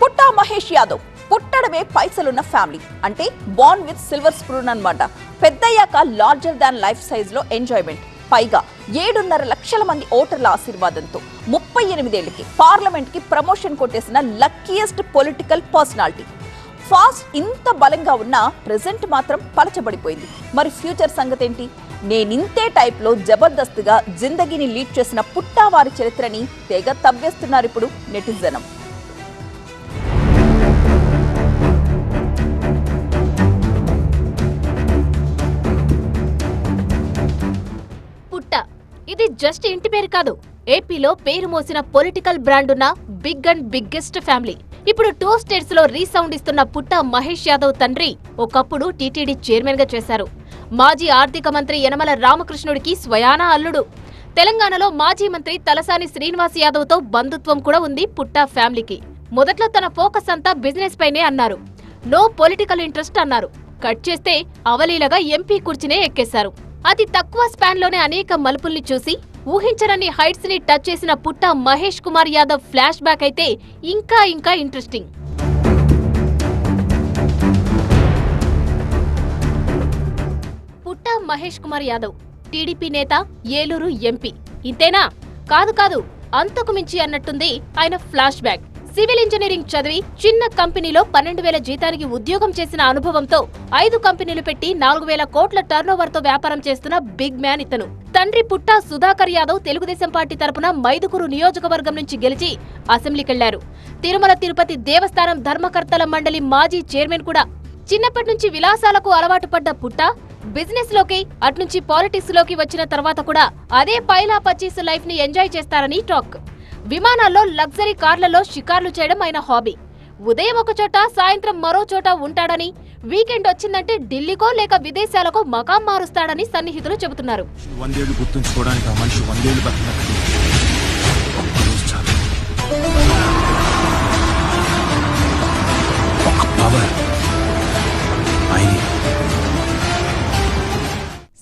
పుట్టా మహేష్ యాదవ్ పుట్టడమే పైసలున్న ఫ్యామిలీ అంటే born with silver spoon అన్నమాట. పెద్దయ్యాక లార్జర్ దాన్ లైఫ్ సైజ్ లో ఎంజాయ్మెంట్, పైగా 7.5 లక్షల మంది ఓటర్ల ఆశీర్వాదంతో 38 ఏళ్లకి పార్లమెంట్ కి ప్రమోషన్ కొట్టేసిన లక్కీయెస్ట్ పొలిటికల్ పర్సనాలిటీ. ఫాస్ట్ ఇంత బలంగా ఉన్నా ప్రెజెంట్ మాత్రం పలచబడిపోయింది. మరి ఫ్యూచర్ సంగతేంటి? నేనింతే టైప్ లో జబర్దస్త్గా జిందగీని లీడ్ చేసిన పుట్టా వారి చరిత్రని తెగ తవ్వేస్తున్నారు ఇప్పుడు నెటిజనం. పుట్టా ఇది జస్ట్ ఇంటి పేరు కాదు, ఏపీలో పేరు మోసిన పొలిటికల్ బ్రాండ్ ఉన్న బిగ్ అండ్ బిగ్గెస్ట్ ఫ్యామిలీ. ఇప్పుడు 2 స్టేట్స్ లో రీసౌండ్ ఇస్తున్న పుట్టా మహేష్ యాదవ్ తండ్రి ఒకప్పుడు టీటీడీ చైర్మన్ గా చేశారు. మాజీ ఆర్థిక మంత్రి యనమల రామకృష్ణుడికి స్వయానా అల్లుడు. తెలంగాణలో మాజీ మంత్రి తలసాని శ్రీనివాస్ యాదవ్ తో బంధుత్వం కూడా ఉంది పుట్టా ఫ్యామిలీకి. మొదట్లో తన ఫోకస్ అంతా బిజినెస్ పైనే అన్నారు. నో పొలిటికల్ ఇంట్రెస్ట్ అన్నారు. కట్ చేస్తే అవలీలగా ఎంపీ కుర్చీనే ఎక్కేశారు. అతి తక్కువ స్పాన్ లోనే అనేక మలుపుల్ని చూసి ఊహించరని హైట్స్ ని టచ్ చేసిన పుట్టా మహేష్ కుమార్ యాదవ్ ఫ్లాష్ బ్యాక్ అయితే ఇంకా ఇంట్రెస్టింగ్. పుట్టా మహేష్ కుమార్ యాదవ్ టీడీపీ నేత, ఏలూరు ఎంపీ. ఇంతేనా? కాదు, అంతకు మించి అన్నట్టుంది ఆయన ఫ్లాష్ బ్యాక్. సివిల్ ఇంజనీరింగ్ చదివి చిన్న కంపెనీలో 12,000 జీతానికి ఉద్యోగం చేసిన అనుభవంతో 5 కంపెనీలు పెట్టి 4,000 కోట్ల టర్నోవర్ తో వ్యాపారం చేస్తున్న బిగ్ మ్యాన్ ఇతను. తండ్రి పుట్టా సుధాకర్ యాదవ్ తెలుగుదేశం పార్టీ తరపున మైదుకూరు నియోజకవర్గం నుంచి గెలిచి అసెంబ్లీకెళ్లారు. తిరుమల తిరుపతి దేవస్థానం ధర్మకర్తల మండలి మాజీ చైర్మన్ కూడా. చిన్నప్పటి నుంచి విలాసాలకు అలవాటు పడ్డ పుట్టా బిజినెస్ లోకి, అట్నుంచి పాలిటిక్స్ లోకి వచ్చిన తర్వాత కూడా అదే పైలా పచ్చీస్ లైఫ్ ని ఎంజాయ్ చేస్తారని టాక్. విమానాల్లో, లగ్జరీ కార్లలో షికార్లు చేయడం ఆయన హాబీ. ఉదయం ఒక చోట, సాయంత్రం మరో చోట ఉంటాడని, వీకెండ్ వచ్చిందంటే ఢిల్లీకో లేక విదేశాలకో మకాం మారుస్తాడని సన్నిహితులు చెబుతున్నారు.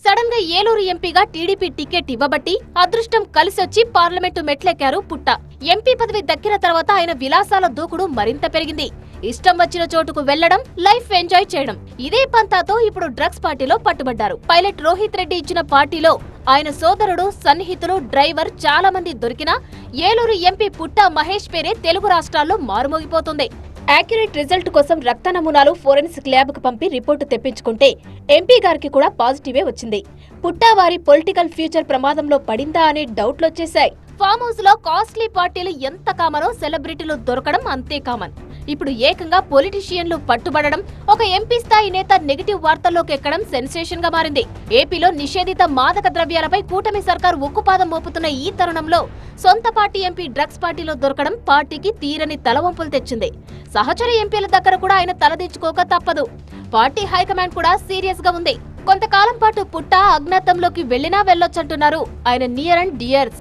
సడన్ గా ఏలూరు ఎంపీగా టీడీపీ టికెట్ ఇవ్వబట్టి అదృష్టం కలిసొచ్చి పార్లమెంటు మెట్లెక్కారు పుట్టా. ఎంపీ పదవి దక్కిన తర్వాత ఆయన విలాసాల దూకుడు మరింత పెరిగింది. ఇష్టం వచ్చిన చోటుకు వెళ్లడం, లైఫ్ ఎంజాయ్ చేయడం, ఇదే పంతాతో ఇప్పుడు డ్రగ్స్ పార్టీలో పట్టుబడ్డారు. పైలట్ రోహిత్ రెడ్డి ఇచ్చిన పార్టీలో ఆయన సోదరుడు, సన్నిహితులు, డ్రైవర్ చాలా మంది దొరికినా ఏలూరు ఎంపీ పుట్టా మహేష్ పేరే తెలుగు రాష్ట్రాల్లో మారుమోగిపోతుంది. యాక్యురేట్ రిజల్ట్ కోసం రక్త నమూనాలు ఫోరెన్సిక్ ల్యాబ్ కు పంపి రిపోర్టు తెప్పించుకుంటే ఎంపీ గారికి కూడా పాజిటివే వచ్చింది. పుట్టా వారి పొలిటికల్ ఫ్యూచర్ ప్రమాదంలో పడిందా అనే డౌట్లొచ్చేశాయి. ఫామ్ హౌస్ లో కాస్ట్లీ పార్టీలు ఎంత కామనో సెలబ్రిటీలు దొరకడం అంతే కామన్. ఇప్పుడు ఏకంగా పొలిటీషియన్లు పట్టుబడడం, ఒక ఎంపీ స్థాయి నేత నెగిటివ్ వార్తల్లోకి ఎక్కడం సెన్సేషన్ గా మారింది. ఏపీలో నిషేధిత మాదక ద్రవ్యాలపై కూటమి సర్కార్ ఉక్కుపాదం మోపుతున్న ఈ తరుణంలో సొంత పార్టీ ఎంపీ డ్రగ్స్ పార్టీలో దొరకడం పార్టీకి తీరని తలవంపులు తెచ్చింది. సహచర ఎంపీల దగ్గర కూడా ఆయన తలదించుకోక తప్పదు. పార్టీ హైకమాండ్ కూడా సీరియస్ గా ఉంది. కొంతకాలం పాటు పుట్టా అజ్ఞాతంలోకి వెళ్లినా వెళ్లొచ్చంటున్నారు ఆయన నియర్ అండ్ డియర్స్.